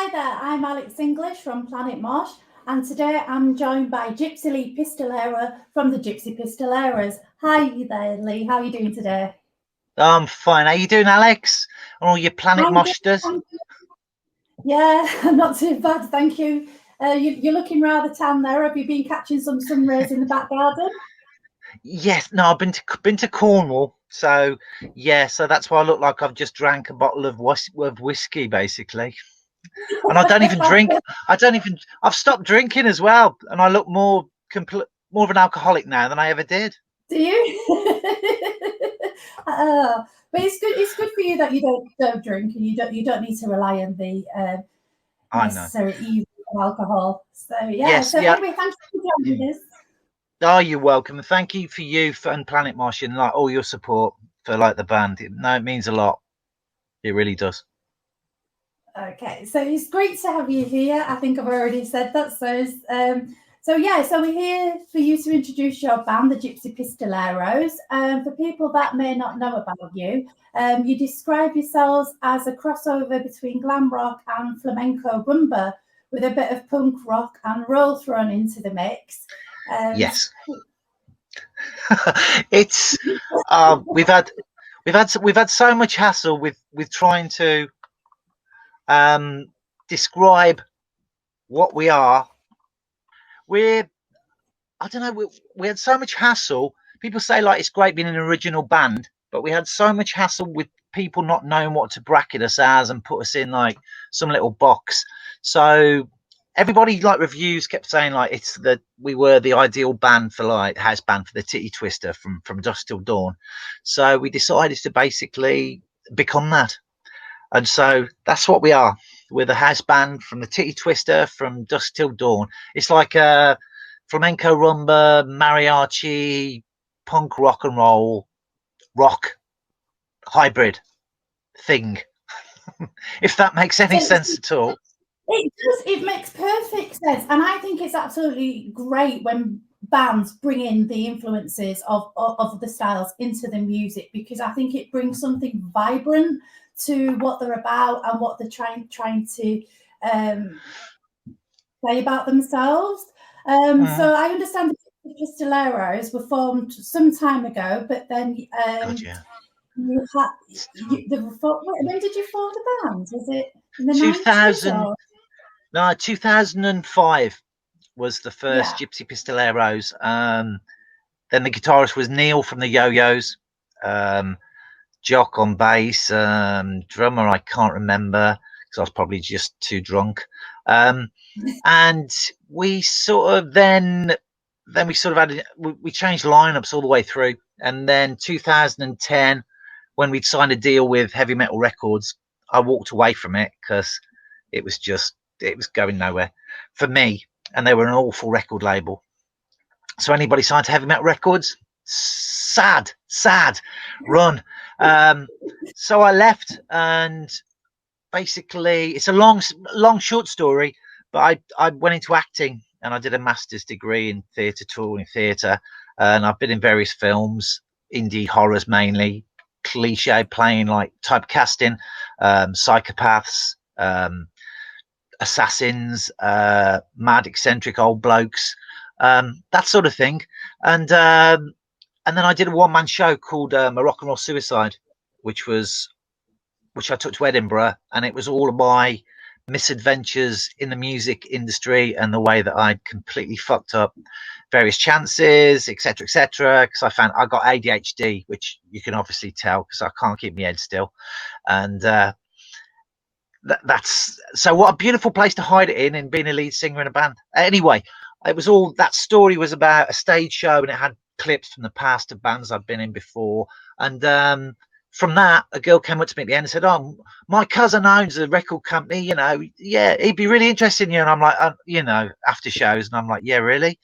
Hi there, I'm Alex English from PlanetMosh, and today I'm joined by Gypsy Pistolero from the Gypsy Pistoleros. Hi there, Lee. How are you doing today? I'm fine. How you doing, Alex? And all your Planet I'm good. Moshers? I'm good. Yeah, I'm not too bad, thank you. You're looking rather tan there. Have you been catching some sun rays in the back garden? Yes. No, I've been to Cornwall. So yeah, so that's why I look like I've just drank a bottle of whiskey, basically. And I don't even drink. I don't even. I've stopped drinking as well, and I look more of an alcoholic now than I ever did. Do you? But it's good. It's good for you that you don't drink and you don't need to rely on the I know. necessary evil of alcohol. So yeah. Yes. So Yeah. anyway, thank you for joining us. Oh, you're welcome. And thank you and Planet Mosh and like all your support for like the band. No, it means a lot. It really does. Okay, so it's great to have you here. I think I've already said that. So we're here for you to introduce your band, the Gypsy Pistoleros. For people that may not know about you, you describe yourselves as a crossover between glam rock and flamenco rumba, with a bit of punk rock and roll thrown into the mix. Um, Yes. It's we've had so much hassle with trying to um, describe what we are. We're I don't know. We had so much hassle. People say like it's great being an original band, but we had so much hassle with people not knowing what to bracket us as and put us in like some little box. So everybody like reviews kept saying like it's that we were the ideal band for like house band for the Titty Twister from dusk till dawn. So we decided to basically become that, and so that's what we are. We're the house band from the Titty Twister from dusk till dawn. It's like a flamenco rumba, mariachi, punk rock and roll, rock hybrid thing, if that makes any so sense at all. It does. It makes perfect sense, and I think it's absolutely great when bands bring in the influences of the styles into the music, because I think it brings something vibrant to what they're about and what they're trying to um, say about themselves. Mm. So I understand the Pistoleros were formed some time ago, but then God, yeah. you had when did you form the band? Was it in the 90s 2000, or no, 2005 was the first yeah? Gypsy Pistoleros. Then the guitarist was Neil from the Yo-Yos. Jock on bass, drummer I can't remember because I was probably just too drunk. Um, and we sort of then we sort of had we changed lineups all the way through, and then 2010 when we'd signed a deal with Heavy Metal Records, I walked away from it because it was going nowhere for me, and they were an awful record label. So anybody signed to Heavy Metal Records, sad run. Um, so I left, and basically it's a long short story, but I went into acting and I did a master's degree in theatre, touring theatre, and I've been in various films, indie horrors mainly, cliche playing like typecasting, psychopaths, assassins, mad eccentric old blokes, that sort of thing. And then I did a one man show called A Rock and Roll Suicide, which was which I took to Edinburgh, and it was all of my misadventures in the music industry and the way that I'd completely fucked up various chances, etc., etc. Because I found I got ADHD, which you can obviously tell because I can't keep my head still, and that's so what a beautiful place to hide it in being a lead singer in a band. Anyway, it was all that story was about a stage show, and it had clips from the past of bands I'd been in before, and from that, a girl came up to me at the end and said, "Oh, my cousin owns a record company. You know, yeah, he'd be really interested in you." And I'm like, after shows, and I'm like, "Yeah, really?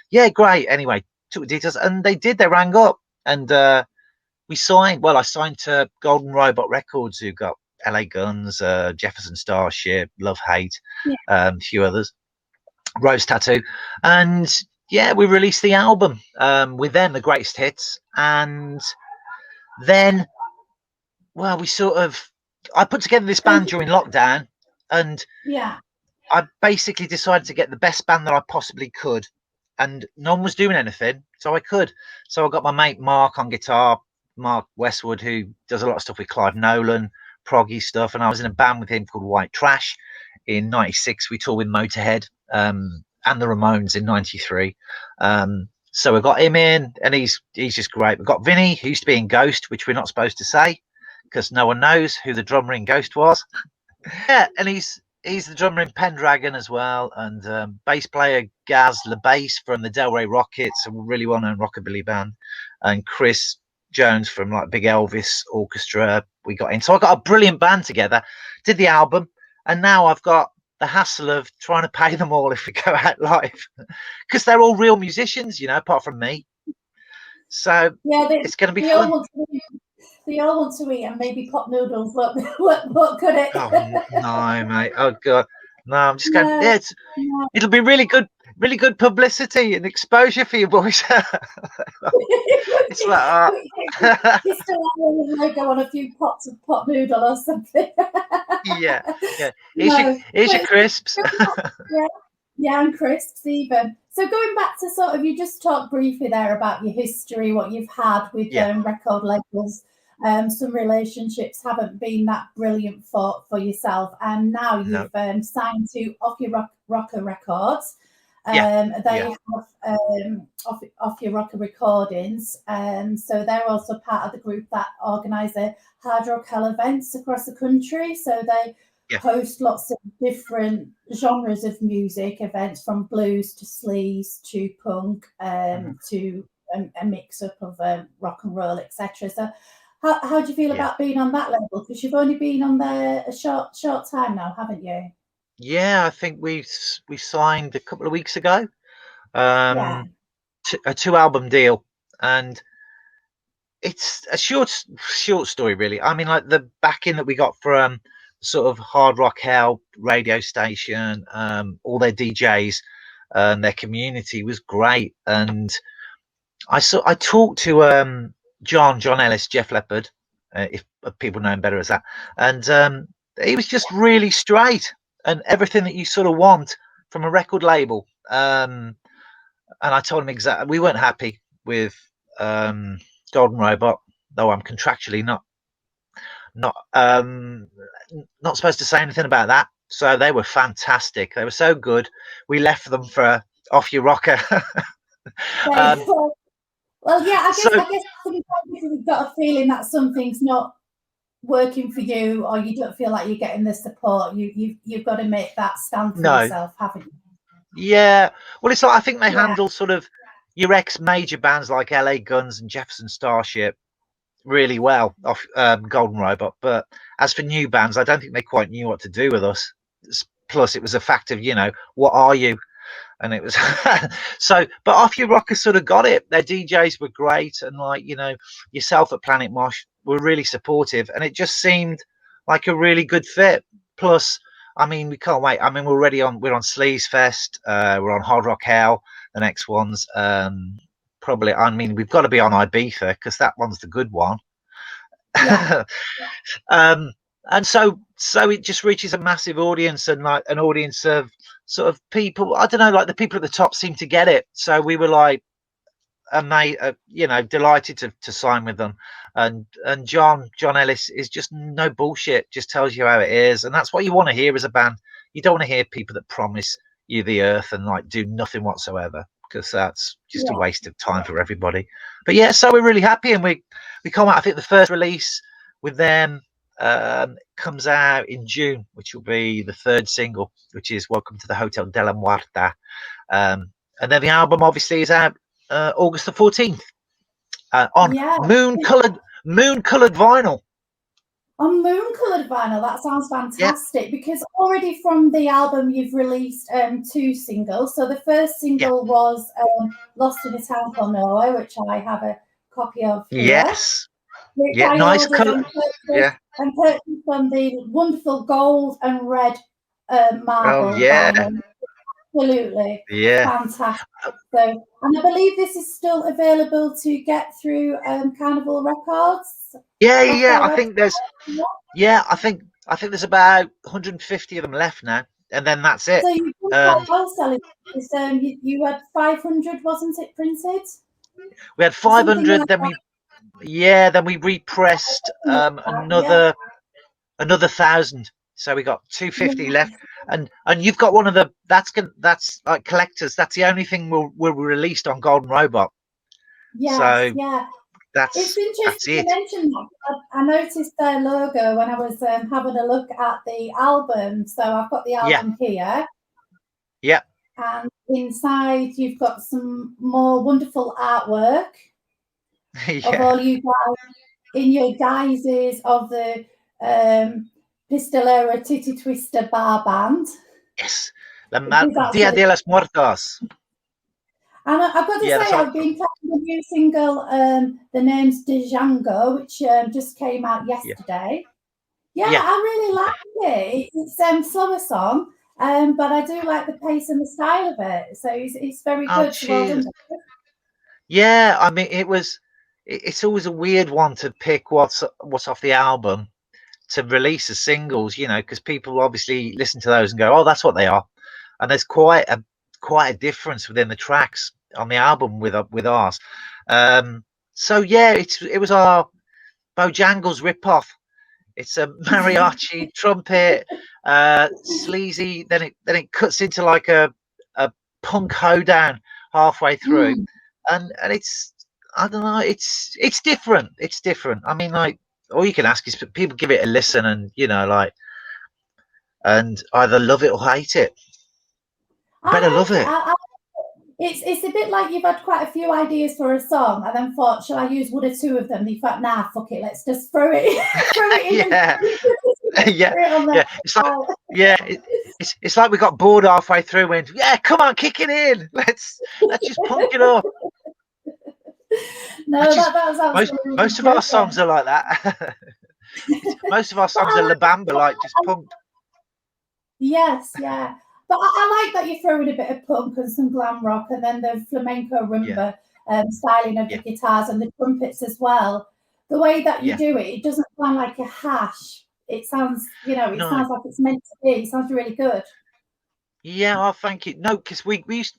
Yeah, great." Anyway, took the details, and they did. They rang up, and we signed. Well, I signed to Golden Robot Records, who got LA Guns, Jefferson Starship, Love Hate, Yeah. a few others, Rose Tattoo, and yeah, we released the album with them, the greatest hits, and then well, we sort of I put together this So band during lockdown, And Yeah. I basically decided to get the best band that I possibly could, and no one was doing anything, so I could. So I got my mate Mark on guitar, Mark Westwood, who does a lot of stuff with Clive Nolan, proggy stuff, and I was in a band with him called White Trash. In '96, we toured with Motorhead and the Ramones in '93. So we got him in, and he's just great. We've got Vinny, who used to be in Ghost, which we're not supposed to say because no one knows who the drummer in Ghost was. Yeah, and he's the drummer in Pendragon as well, and bass player Gaz LeBass from the Delray Rockets, a really well-known rockabilly band, and Chris Jones from like Big Elvis Orchestra. We got in, so I got a brilliant band together, did the album, and now I've got the hassle of trying to pay them all if we go out live, because they're all real musicians, you know, apart from me. So Yeah, it's going to be they all fun. want to eat. They all want to eat, and maybe pot noodles. What could it? Oh no, mate! Oh god, no! I'm just going. No, Yeah, no. it'll be really good publicity and exposure for you boys. It's like, Pistolero logo on a few pots of pot noodle or something. yeah, yeah. No, Here's your but crisps. yeah, yeah, and crisps even. So going back to sort of, you just talked briefly there about your history, what you've had with Yeah, record labels. Some relationships haven't been that brilliant for yourself, and now no, you've signed to Off Your Rocker Records. yeah, They yeah, have off Your Rocker recordings, so they're also part of the group that organise hard rock hell events across the country. So they yeah, host lots of different genres of music events, from blues to sleaze to punk, mhm, to a mix up of rock and roll, etc. So how do you feel yeah, about being on that level? Because you've only been on there a short time now, haven't you? yeah. I think we signed a couple of weeks ago. Yeah, Um, a 2 album deal, and it's a short story, really. I mean, like the backing that we got from sort of Hard Rock Hell radio station, all their DJs and their community was great. And I talked to John Ellis, Jeff Leppard, if people know him better as that, and he was just really straight and everything that you sort of want from a record label. And I told him exactly we weren't happy with um, Golden Robot, though I'm contractually not not supposed to say anything about that. So they were fantastic. They were so good. We left them for Off Your Rocker. um, well, yeah, so I guess sometimes you've got a feeling that something's not working for you, or you don't feel like you're getting the support. You've got to make that stand for no, yourself, haven't you? yeah. Well, it's like I think they Yeah, handle sort of your ex major bands like LA Guns and Jefferson Starship really well off Golden Robot. But as for new bands, I don't think they quite knew what to do with us. Plus, it was a fact of, you know, what are you? And it was so. But Off Your Rocker sort of got it. Their DJs were great, and like, you know, yourself at PlanetMosh were really supportive, and it just seemed like a really good fit. Plus, I mean, we can't wait. I mean, we're on Sleaze Fest, we're on Hard Rock Hell, the next one's probably. I mean, we've got to be on Ibiza because that one's the good one. yeah, um, and so it just reaches a massive audience, and like an audience of sort of people. I don't know, like the people at the top seem to get it. So we were like, you know, delighted to sign with them. And John Ellis is just no bullshit. Just tells you how it is, and that's what you want to hear as a band. You don't want to hear people that promise you the earth and like do nothing whatsoever, because that's just a yeah, waste of time for everybody. But yeah, so we're really happy, and we come out. I think the first release with them comes out in June, which will be the third single, which is "Welcome to the Hotel de la Muerta." And then the album obviously is out August the 14th on yeah. moon-colored vinyl. On moon-coloured vinyl, that sounds Yeah, fantastic, because already from the album you've released two singles. So the first yeah, single was Lost in a Town Called Norway, which I have a copy of here, yes, which yeah, I nice ordered color. Yeah, and purchased on the wonderful gold and red oh marble yeah, vinyl. Absolutely yeah, fantastic. So, and I believe this is still available to get through Carnival Records yeah, off yeah. their I website. think there's. Yeah, I think I think there's about 150 of them left now, and then that's it. So you've done quite well selling. You had 500, wasn't it, printed? We had Or something 500, like then we repressed that. Yeah. another 1,000. So we got 250 left, and you've got one of the that's like collectors. That's the only thing we're released on Golden Robot. Yes, So yeah. It's that's interesting you it. mention that. I noticed their logo when I was having a look at the album. So I've got the Yeah, album here. yeah, And inside you've got some more wonderful artwork of yeah. all you guys in your guises of the Pistolero Titty Twister bar band. Yes, Dia Absolutely. de los Muertos. And I've got to Yeah, say, that's right. I've been playing the new single, The Name's Django, which just came out yesterday. Yeah, Yeah. I really like it. It's a slower song, but I do like the pace and the style of it. So it's very Oh, good. So well done. cheers. Yeah, I mean, it's always a weird one to pick what's off the album to release as singles, because people obviously listen to those and go, "Oh, that's what they are," and there's quite a difference within the tracks on the album with ours. So yeah, it was our Bojangles ripoff. It's a mariachi trumpet, sleazy. Then it cuts into like a punk hoedown halfway through, and it's, I don't know, it's different. It's different. I mean, like, all you can ask is people give it a listen, and like, and either love it or hate it. Better I love like it. it. It's a bit like you've had quite a few ideas for a song and then thought, shall I use one or two of them? And you thought, nah, fuck it, let's just throw it in. Yeah, yeah, Yeah. It's like, yeah, it's like we got bored halfway through and went, yeah, come on, kick it in. Let's just punk it up. No, Which is that was absolutely most of our perfect. songs are like that. Most of our songs are La Bamba, like just punked. Yes, yeah. But I like that you're throwing a bit of punk and some glam rock and then the flamenco rumba styling of the guitars and the trumpets as well. The way that you do it, it doesn't sound like a hash. It sounds, sounds like it's meant to be. It sounds really good. Yeah, oh, thank you. No, because we used,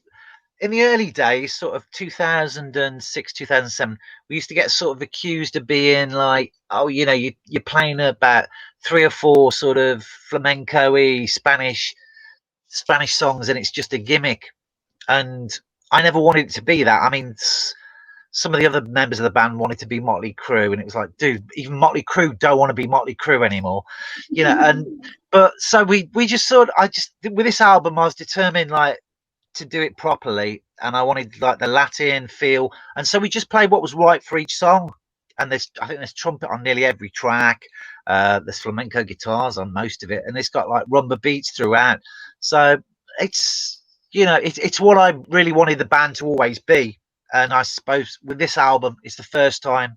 in the early days, sort of 2006, 2007, we used to get sort of accused of being like, oh, you're playing about 3 or 4 sort of flamenco-y Spanish songs, and it's just a gimmick. And I never wanted it to be that. I mean, some of the other members of the band wanted to be Motley Crue, and it was like, dude, even Motley Crue don't want to be Motley Crue anymore, but so we just with this album, I was determined, like, to do it properly, and I wanted like the Latin feel, and so we just played what was right for each song. And I think there's trumpet on nearly every track. There's flamenco guitars on most of it, and it's got like rumba beats throughout. So it's it's what I really wanted the band to always be. And I suppose with this album, it's the first time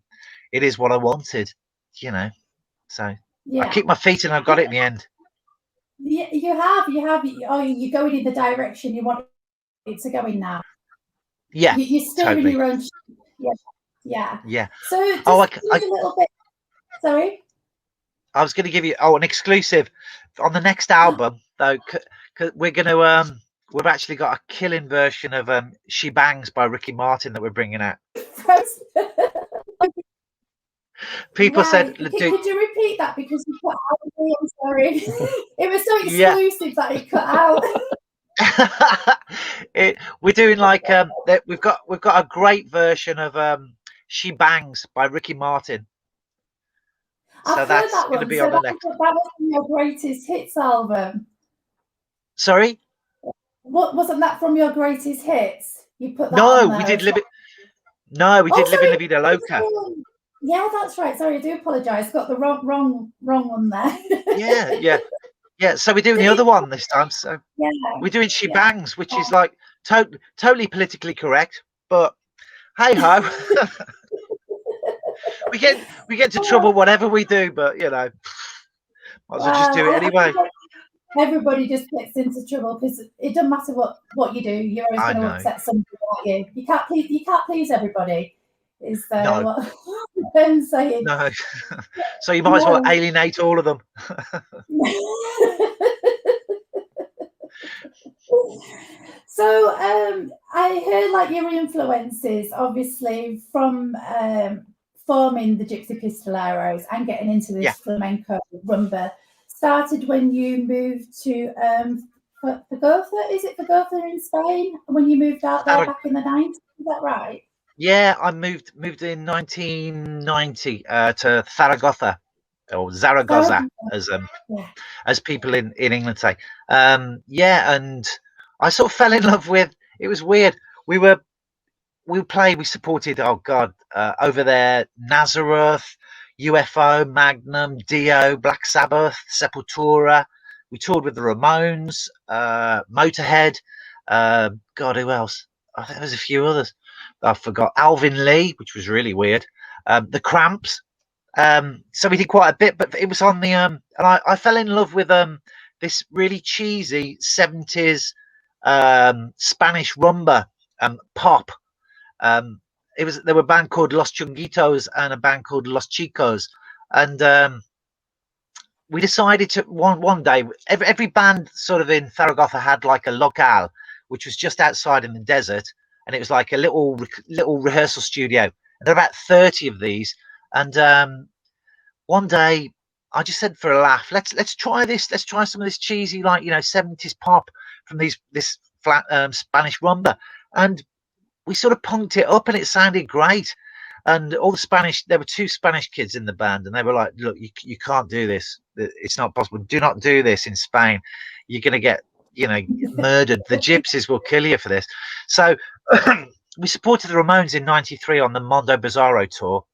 it is what I wanted. So I kicked my feet and I got it in the end. Yeah, you have. Oh, you're going in the direction you want it to go in now. Yeah, you're steering totally. your own. Yeah. Yeah. So just a little bit. Sorry. I was going to give you an exclusive on the next album, though. Cause we've actually got a killing version of "She Bangs" by Ricky Martin that we're bringing out. People said, could you repeat that, because you cut out? I'm sorry. It was so exclusive that it cut out. We're doing like we've got a great version of "She Bangs" by Ricky Martin. So that's going to be on the next. That was from your greatest hits album. Sorry? What wasn't that from your greatest hits? You put that on there. We did Live It. No, we did Living La Vida Loca. Yeah, that's right. Sorry, I do apologise. Got the wrong one there. Yeah. So we're doing the other one this time. So we're doing She Bangs, which is like totally politically correct, but hey ho. we get into trouble whatever we do, but might as well just do it anyway. Everybody just gets into trouble because it doesn't matter what you do. You're always going to upset somebody, aren't you? You can't please everybody. Is No, what I'm saying? no. So you might as well alienate all of them. So I heard like your influences, obviously, from forming the Gypsy Pistoleros and getting into Yeah. this flamenco rumba started when you moved to Fagotha. Is it Fagotha in Spain? When you moved out there back in the 90s, is that right? Yeah, I moved in 1990 to Zaragoza, or Zaragoza, as people in England say. Yeah, and I sort of fell in love with. It was weird. We supported. Oh God, over there, Nazareth, UFO, Magnum, Dio, Black Sabbath, Sepultura. We toured with the Ramones, Motorhead. God, who else? I think there's a few others. I forgot. Alvin Lee, which was really weird. The Cramps. So we did quite a bit, but it was on the and I fell in love with this really cheesy 70s Spanish rumba pop. There were a band called Los Chunguitos and a band called Los Chicos, and we decided to one day every band sort of in Zaragoza had like a local, which was just outside in the desert, and it was like a little rehearsal studio. And there were about 30 of these, and one day I just said for a laugh, let's try this. Let's try some of this cheesy, like 70s pop from this flat Spanish rumba, and we sort of punked it up, and it sounded great. And all there were two Spanish kids in the band, and they were like, look, you can't do this. It's not possible. Do not do this in Spain. You're going to get, murdered. The gypsies will kill you for this. So we supported the Ramones in '93 on the Mondo Bizarro tour.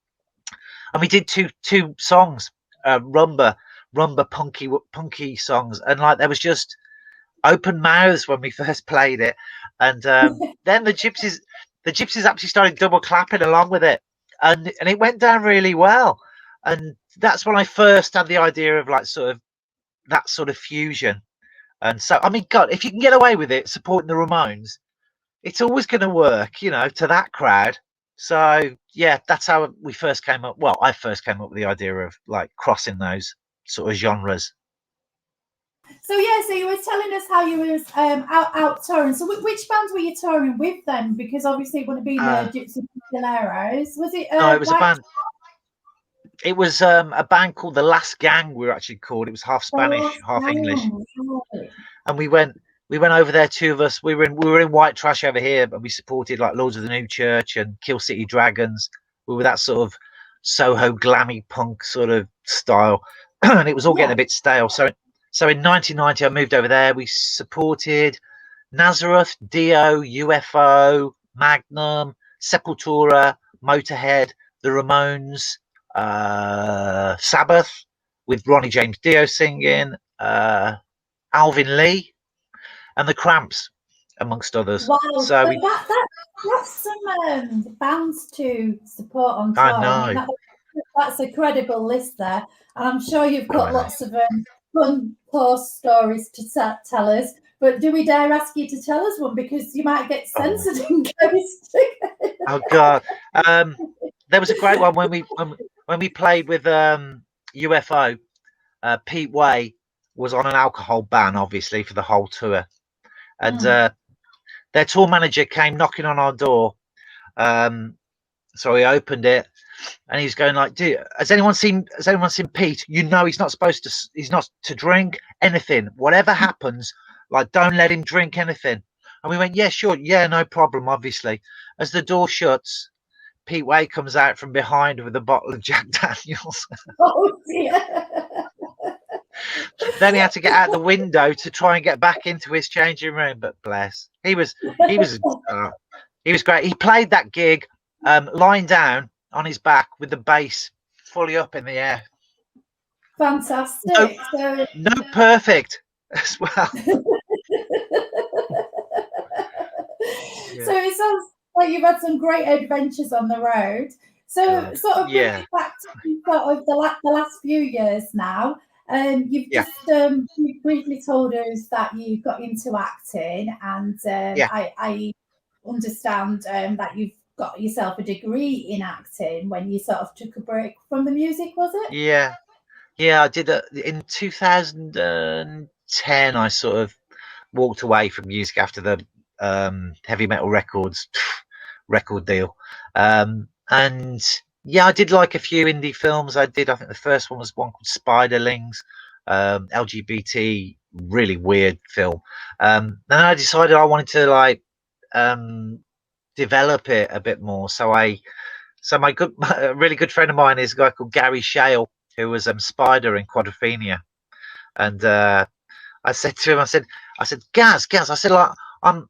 And we did two songs, rumba punky songs. And like, there was just open mouths when we first played it. And then the gypsies actually started double clapping along with it. And it went down really well. And that's when I first had the idea of like that sort of fusion. And so, I mean, God, if you can get away with it, supporting the Ramones, it's always going to work, to that crowd. So yeah, that's how we first came up. Well, I first came up with the idea of like crossing those sort of genres. So yeah, so you were telling us how you was out touring. So which bands were you touring with then? Because obviously it would have been the Gypsy Pistoleros. Was it? No, it was a band. It was a band called The Last Gang. We were actually called. It was half Spanish, half English. And we went over there. Two of us. We were in White Trash over here, but we supported like Lords of the New Church and Kill City Dragons. We were that sort of Soho glammy punk sort of style, and it was all getting a bit stale. So in 1990, I moved over there. We supported Nazareth, Dio, UFO, Magnum, Sepultura, Motorhead, the Ramones, Sabbath with Ronnie James Dio singing, Alvin Lee, and the Cramps, amongst others. Wow, so that's some bands to support on tour. I know. I mean, that's a credible list there, and I'm sure you've got lots of fun post stories to tell us. But do we dare ask you to tell us one, because you might get censored in case? Oh God, there was a great one when we played with UFO. Pete Way was on an alcohol ban, obviously, for the whole tour, and their tour manager came knocking on our door. So he opened it, and he's going like, has anyone seen Pete? He's not supposed to. He's not to drink anything. Whatever happens, like, don't let him drink anything. And we went, yeah, sure, yeah, no problem. Obviously, as the door shuts, Pete Way comes out from behind with a bottle of Jack Daniels. Oh dear. Then he had to get out the window to try and get back into his changing room. But bless, he was great. He played that gig lying down on his back with the bass fully up in the air. Fantastic. No perfect as well. So it sounds like you've had some great adventures on the road. So sort of bringing back to sort of the last few years now. You've just you briefly told us that you got into acting, and I understand that you've got yourself a degree in acting when you sort of took a break from the music, was it? Yeah, yeah, I did that in 2010. I sort of walked away from music after the heavy metal records record deal. And yeah, I did like a few indie films. I think the first one was one called Spiderlings, LGBT, really weird film. Then I decided I wanted to like um, develop it a bit more. So my good, a really good friend of mine is a guy called Gary Shale, who was Spider in Quadrophenia, and I said to him, I said, Gaz, I said like I'm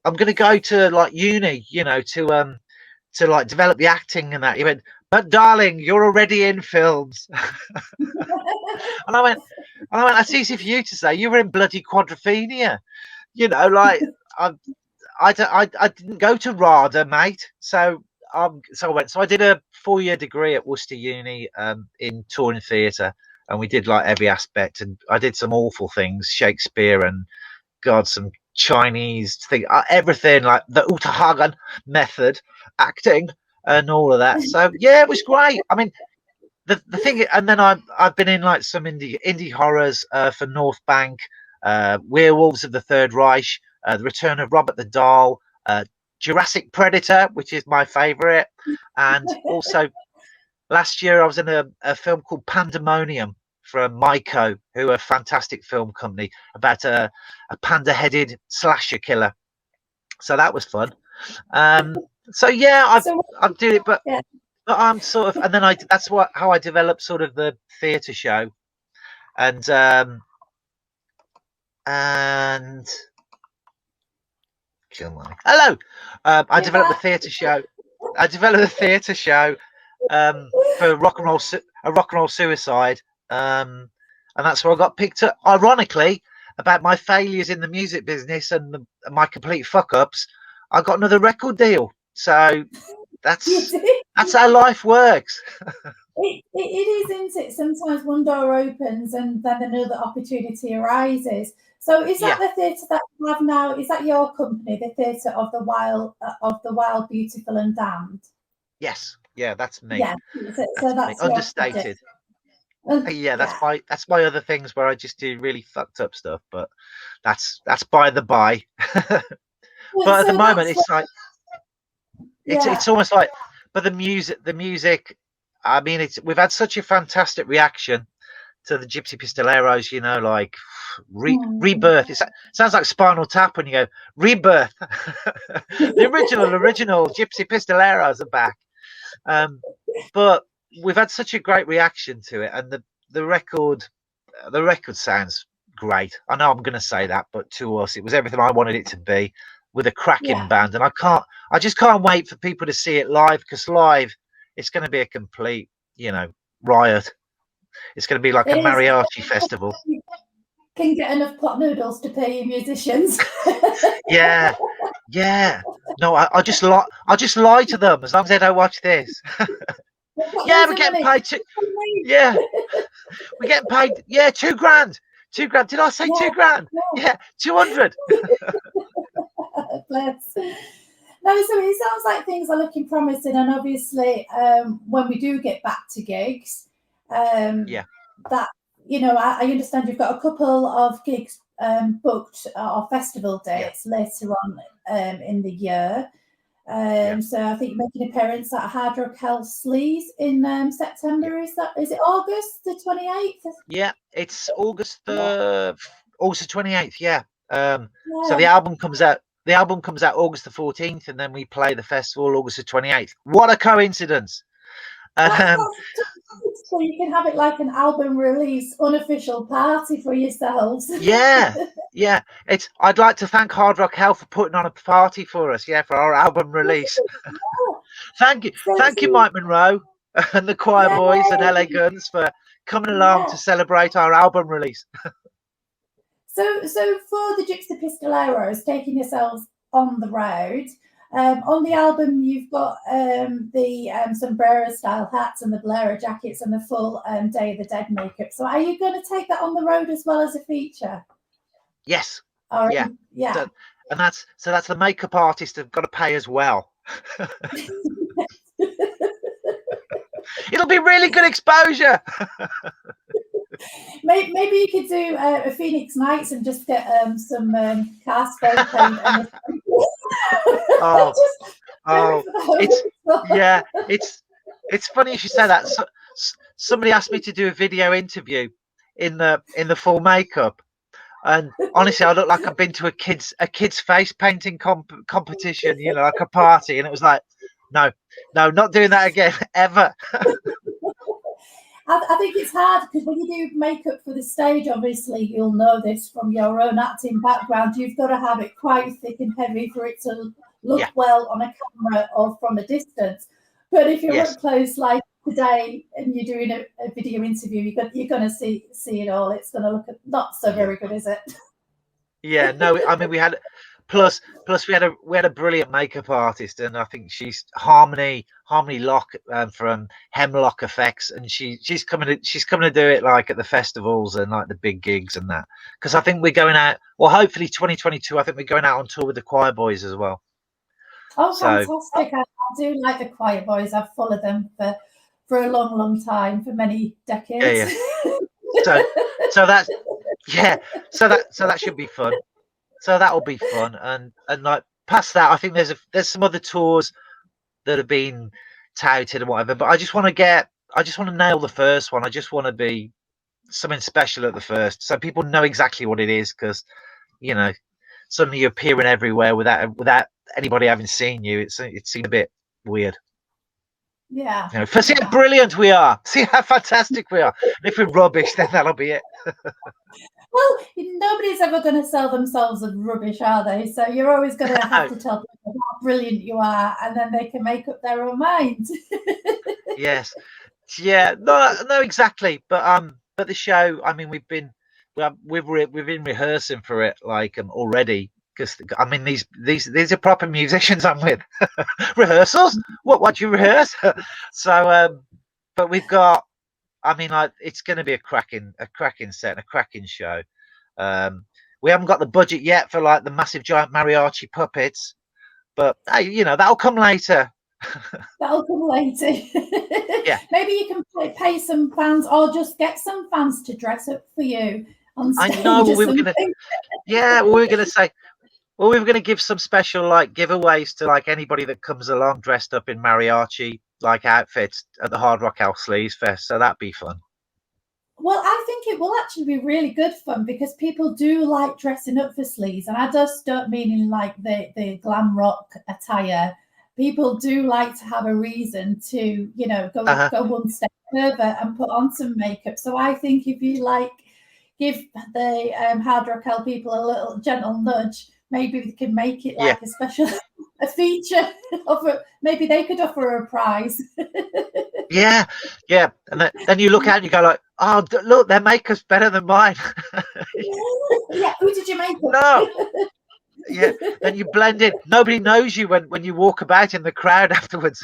gonna go to like uni, to like develop the acting and that. He went, but darling, you're already in films. And I went, that's easy for you to say. You were in bloody Quadrophenia, like I, I didn't go to RADA, mate. So I went. So I did a 4-year degree at Worcester Uni in touring theatre, and we did like every aspect. And I did some awful things, Shakespeare and God, some Chinese thing, everything like the Utahagan method, acting, and all of that. So yeah, it was great. I mean, the thing, and then I've been in like some indie horrors for North Bank, Werewolves of the Third Reich, The Return of Robert the Doll, Jurassic Predator, which is my favourite, and also last year I was in a film called Pandemonium from Myco, who are a fantastic film company about a panda-headed slasher killer. So that was fun. So yeah, So I'm doing it, but yeah, I'm sort of, and then that's how I developed sort of the theatre show, and and kill my hello. I you're developed the back. theatre show. I developed a theatre show for a rock and roll suicide, and that's where I got picked up. Ironically, about my failures in the music business and my complete fuck ups, I got another record deal. So You that's did. that's how life works. It is, isn't it? Sometimes one door opens and then another opportunity arises. So, is that Yeah. the theatre that you have now? Is that your company, the Theatre of the Wild, Beautiful, and Damned? Yes. Yeah. That's me. Yeah. So That's me. that's your project. Understated. Yeah. Yeah. That's my other things where I just do really fucked up stuff. But that's by the by. But at the So moment, that's what. it's like Yeah. it's almost like, but the music. I mean, we've had such a fantastic reaction to the Gypsy Pistoleros, like Mm. rebirth. It sounds like Spinal Tap when you go rebirth. The original Gypsy Pistoleros are back. But we've had such a great reaction to it, and the record, the record sounds great. I know I'm going to say that, but to us, it was everything I wanted it to be, with a cracking Yeah. band, and I just can't wait for people to see it live, because live, it's going to be a complete, riot. It's going to be like a It is. mariachi festival. You can get enough pot noodles to pay your musicians. Yeah, yeah. No, I just lie to them as long as they don't watch this. They've got Yeah, loads we're of getting money. paid. Yeah, we're getting paid. Yeah, 2 grand. 2 grand. Did I say Yeah. 2 grand? Yeah. Yeah, 200. Bless. No, so it sounds like things are looking promising, and obviously, when we do get back to gigs, Yeah, that I understand you've got a couple of gigs booked or festival yeah, dates later on in the year. yeah, So I think you're making an appearance at Hard Rock Hell Sleaze in yeah, September. Is it August the 28th? yeah. It's Yeah, August the 28th. Yeah. So yeah. the album comes out. The album comes out August the 14th, and then we play the festival August the 28th. What a coincidence! Um, That's so you can have it like an album release unofficial party for yourselves. Yeah, yeah. I'd like to thank Hard Rock Hell for putting on a party for us. Yeah, for our album release. Thank you, So Mike Monroe and the Choir yeah, Boys and LA Guns for coming along yeah. to celebrate our album release. So for the Gypsy Pistoleros, taking yourselves on the road. On the album, you've got the sombrero style hats and the bolero jackets and the full Day of the Dead makeup. So, are you going to take that on the road as well as a feature? Yes, Or yeah. yeah, So, that's the makeup artist have got to pay as well. It'll be really good exposure. Maybe you could do a Phoenix Nights and just get some car spray paint and Oh, just it's funny you should say that. So, somebody asked me to do a video interview in the full makeup, and honestly, I look like I've been to a kid's face painting competition, you know, like a party, and it was like, no, not doing that again ever. I think it's hard because when you do makeup for the stage, obviously you'll know this from your own acting background. You've got to have it quite thick and heavy for it to look well on a camera or from a distance. But if you're up close, like today, and you're doing a video interview, you're going to see it all. It's going to look not so very good, is it? Yeah, no, I mean we had plus we had a brilliant makeup artist, and I think she's Harmony Locke from Hemlock Effects, and she's coming to do it like at the festivals and like the big gigs and that, because I think we're going out. Well, hopefully 2022. I think we're going out on tour with the Choir Boys as well. Oh, fantastic! I do like the Choir Boys. I've followed them for a long time, for many decades. Yeah. So that's so that should be fun. So that'll be fun, and like past that, I think there's some other tours that have been touted and whatever. But I just want to nail the first one. I just want to be something special at the first, so people know exactly what it is. Because you know, suddenly you're appearing everywhere without anybody having seen you. It seemed a bit weird. Yeah. You know, see how brilliant we are. See how fantastic we are. And if we're rubbish, then that'll be it. Well, nobody's ever going to sell themselves as rubbish, are they? So you're always going to have to tell people how brilliant you are, and then they can make up their own minds. Yes. Yeah. No, exactly. But the show. I mean, we've been rehearsing for it like already. Because I mean, these are proper musicians I'm with. Rehearsals? What do you rehearse? So, but we've got. I mean, like it's going to be a cracking set, a cracking show. We haven't got the budget yet for like the massive giant mariachi puppets, but hey, you know that'll come later. That'll come later. Yeah. Maybe you can pay some fans, or just get some fans to dress up for you on stage. I know we were going to. Yeah, we were going to say. Well, we were going to give some special like giveaways to like anybody that comes along dressed up in mariachi like outfits at the Hard Rock House Sleaze Fest. So that'd be fun. Well, I think it will actually be really good fun because people do like dressing up for sleaze, and I just don't mean in like the glam rock attire. People do like to have a reason to, you know, go one step further and put on some makeup. So I think if you like give the Hard Rock Hell people a little gentle nudge, maybe we can make it like a special a feature of maybe they could offer a prize. Yeah, and then you look out and you go like, oh look, their makeup's better than mine. Yeah, who did you make it? No. Yeah, then you blend in. Nobody knows you when you walk about in the crowd afterwards.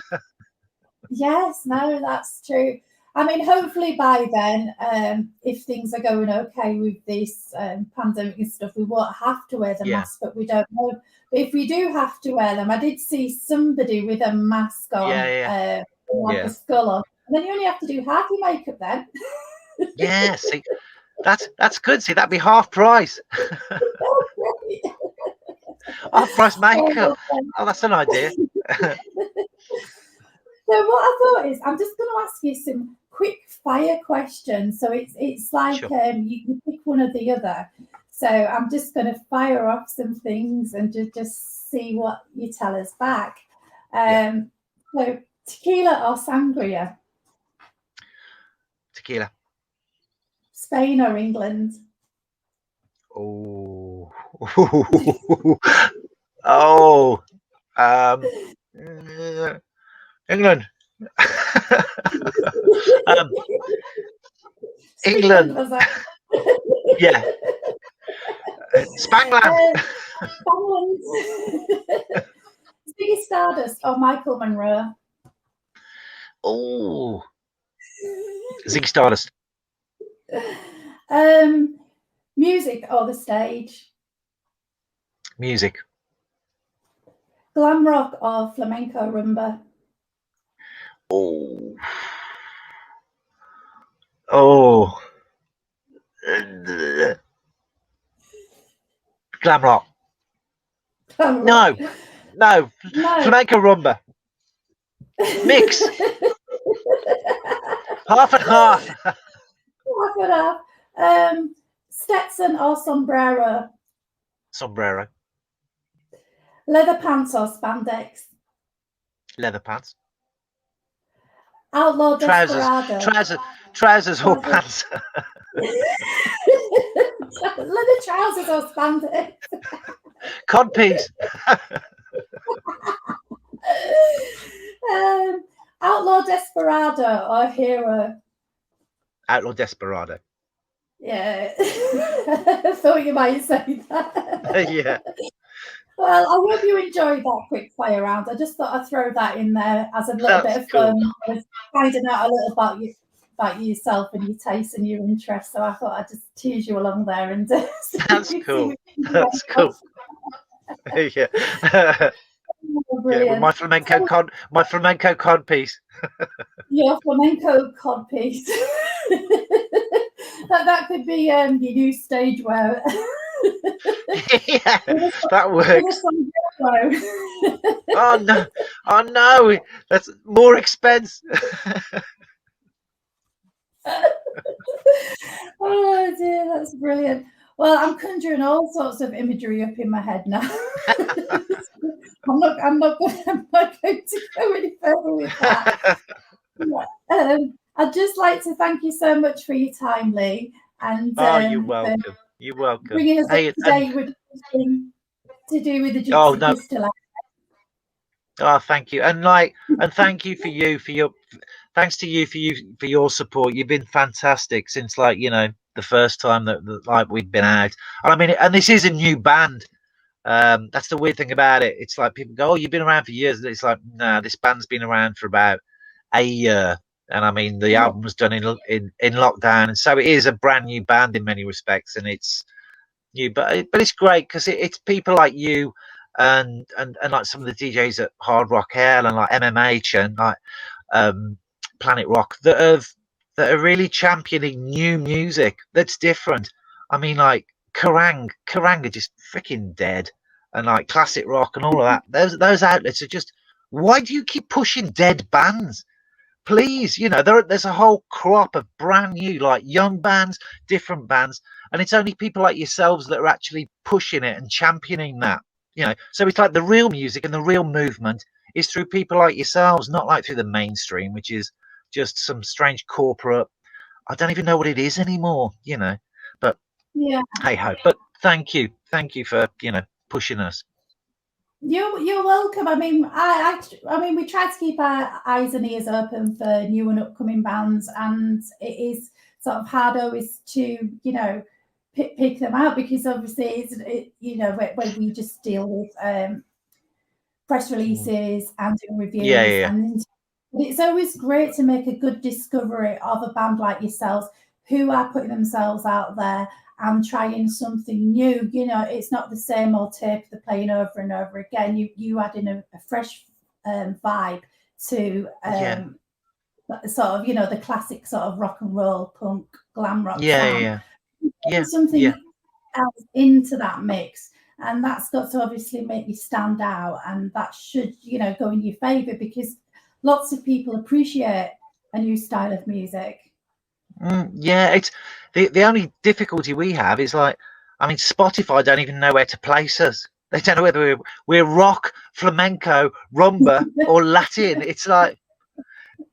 Yes, no, that's true. I mean, hopefully by then, if things are going okay with this pandemic and stuff, we won't have to wear the mask, but we don't know. But if we do have to wear them, I did see somebody with a mask on, like a skull on, and then you only have to do half your makeup then. Yeah, see, that's good. See, that'd be half price. Half price makeup. Oh, that's an idea. So what I thought is, I'm just going to ask you some quick fire questions. So it's like you pick one or the other. So I'm just going to fire off some things and just see what you tell us back. So tequila or sangria? Tequila. Spain or England? Oh. England. England. Yeah. Spangland. Ziggy Stardust or Michael Monroe? Oh. Ziggy Stardust. Music or the stage? Music. Glam rock or flamenco rumba? Oh, oh, glam rock. Glam rock. No, no, No. flamenco rumba. Mix. Half and half. Half and half. Stetson or sombrero? Sombrero. Leather pants or spandex? Leather pants. Outlaw Trousers. desperado. Trousers or pants. Leather trousers or spandex? Codpiece. Outlaw desperado or hero? Outlaw desperado. Yeah, I thought you might say that. Yeah. Well, I hope you enjoyed that quick fire round. I just thought I'd throw that in there as a little That's bit of cool. fun. I was finding out a little about yourself and your tastes and your interests. So I thought I'd just tease you along there and That's cool. That's cool. Yeah. Yeah, with my flamenco cod piece. Your flamenco cod piece. that could be your new stage wear. Yeah, that works. Oh no, that's more expense. Oh dear, that's brilliant. Well, I'm conjuring all sorts of imagery up in my head now. I'm not going to go any further with that. I'd just like to thank you so much for your time, Lee, and You're welcome. You're welcome. Bringing us up to date with everything to do with the Gypsy Pistolero. Oh, thank you, and thank you for your support. You've been fantastic since the first time that we've been out. I mean, and this is a new band. That's the weird thing about it. It's like people go, "Oh, you've been around for years." And it's like, no, this band's been around for about a year. And I mean, the album was done in lockdown, and so it is a brand new band in many respects, and it's new, but it's great because it's people like you and like some of the DJs at Hard Rock Hell and like MMH and like Planet Rock that are really championing new music that's different. I mean, like Kerrang are just freaking dead, and like classic rock and all of that. Those outlets are just. Why do you keep pushing dead bands? Please, there's a whole crop of brand new, like young bands, different bands, and it's only people like yourselves that are actually pushing it and championing that. So it's like the real music and the real movement is through people like yourselves, not like through the mainstream, which is just some strange corporate. I don't even know what it is anymore. But yeah, hey ho. But thank you for pushing us. You're welcome. I mean, I mean, we try to keep our eyes and ears open for new and upcoming bands, and it is sort of hard always to pick them out because obviously when we just deal with press releases and doing reviews, and it's always great to make a good discovery of a band like yourselves who are putting themselves out there and trying something new. It's not the same old tape they're playing over and over again. You add in a fresh vibe to sort of the classic sort of rock and roll, punk, glam rock sound. Something else into that mix, and that's got to obviously make you stand out, and that should go in your favor because lots of people appreciate a new style of music. It's the only difficulty we have is Spotify don't even know where to place us. They don't know whether we're rock, flamenco, rumba, or Latin. It's like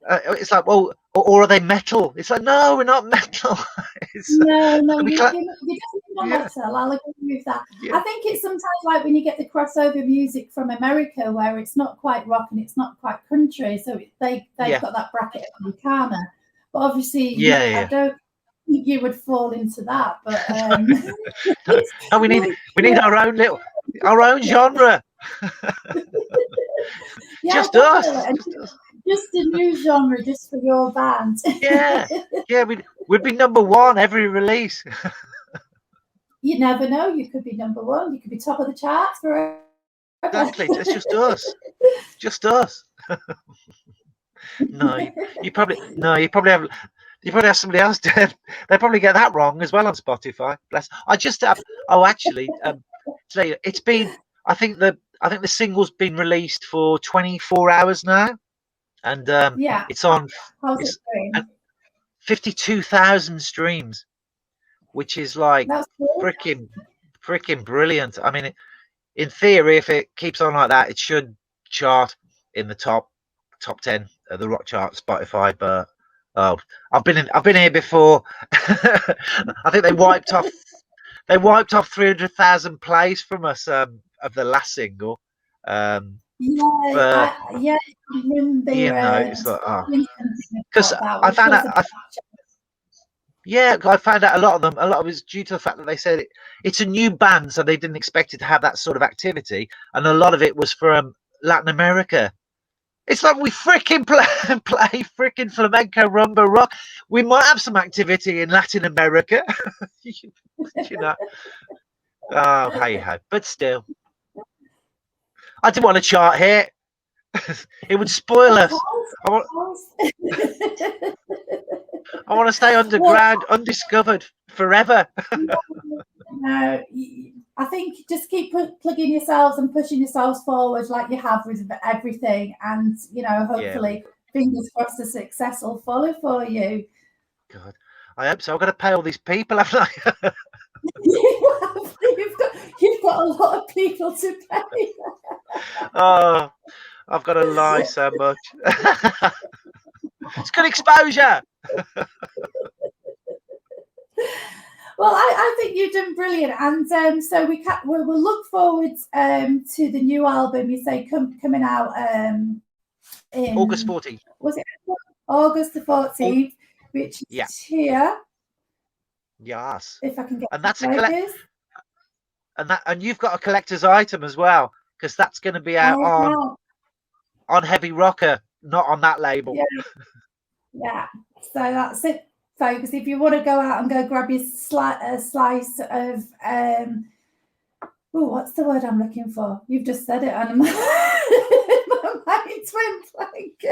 well, or are they metal? It's like, no, we're not metal. No, you're definitely not metal. I'll agree with that. I think it's sometimes like when you get the crossover music from America, where it's not quite rock and it's not quite country, so they've got that bracket of Americana. But obviously, I don't think you would fall into that. But no, we need our own genre. Just us. Just a new genre, just for your band. We'd be number one every release. You never know. You could be number one. You could be top of the charts for Exactly. It's just us. No, you probably have somebody else. They probably get that wrong as well on Spotify. Bless. I just have. Oh, actually, say it's been. I think the single's been released for 24 hours now, and Yeah. it's on. How's it It's going? 52,000 streams, which is like That's cool. freaking brilliant. I mean, in theory, if it keeps on like that, it should chart in the top 10 of the rock chart Spotify. But oh, I've been here before. I think they wiped off 300,000 plays from us of the last single. Yeah, But I remember it's like, oh, doing something because about that, I which found was out. a bit. Yeah, I found out a lot of it was due to the fact that they said it's a new band, so they didn't expect it to have that sort of activity, and a lot of it was from Latin America. It's like we freaking play freaking flamenco, rumba, rock. We might have some activity in Latin America, you know. Oh, hey ho, but still, I didn't want to chart here. It would spoil Of us. course, I want, of course. I want to stay Well, underground, undiscovered forever. no, I think just keep plugging yourselves and pushing yourselves forward like you have with everything, and Yeah, we hopefully, fingers crossed, a success will follow for you. God, I hope so. I've got to pay all these people, haven't I? You've got a lot of people to pay. Oh, I've got to lie so much. It's good exposure. Well, I think you've done brilliant, and so we'll look forward to the new album. You say coming out in August 14th. Was it August the 14th, which Yeah. is here. Yes. If I can get And that's focus. and you've got a collector's item as well, because that's going to be out on Heavy Rocker, not on that label. Yeah. So that's it, folks. If you want to go out and go grab your slice of what's the word I'm looking for? You've just said it, and my mind's went blank.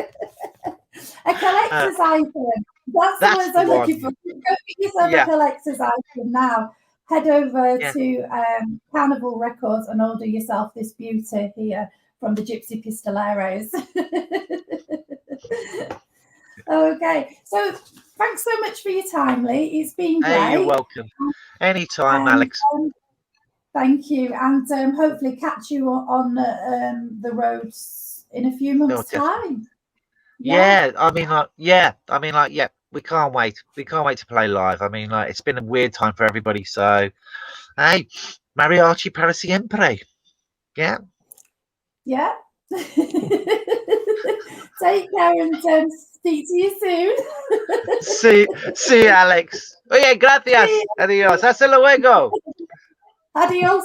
A collector's item. That's the words I'm looking for. Go get yourself a collector's item now. Head over to Carnival Records and order yourself this beauty here from the Gypsy Pistoleros. Okay, so thanks so much for your time, Lee. It's been great. Hey, you're welcome. Anytime, Alex. Thank you, and hopefully catch you on the roads in a few months' time. Yeah, I mean, we can't wait. We can't wait to play live. I mean, it's been a weird time for everybody. So, hey, mariachi para siempre. Yeah. Yeah. Take care and speak to you soon. See, Alex. Oye, gracias. Adiós. Hasta luego. Adiós.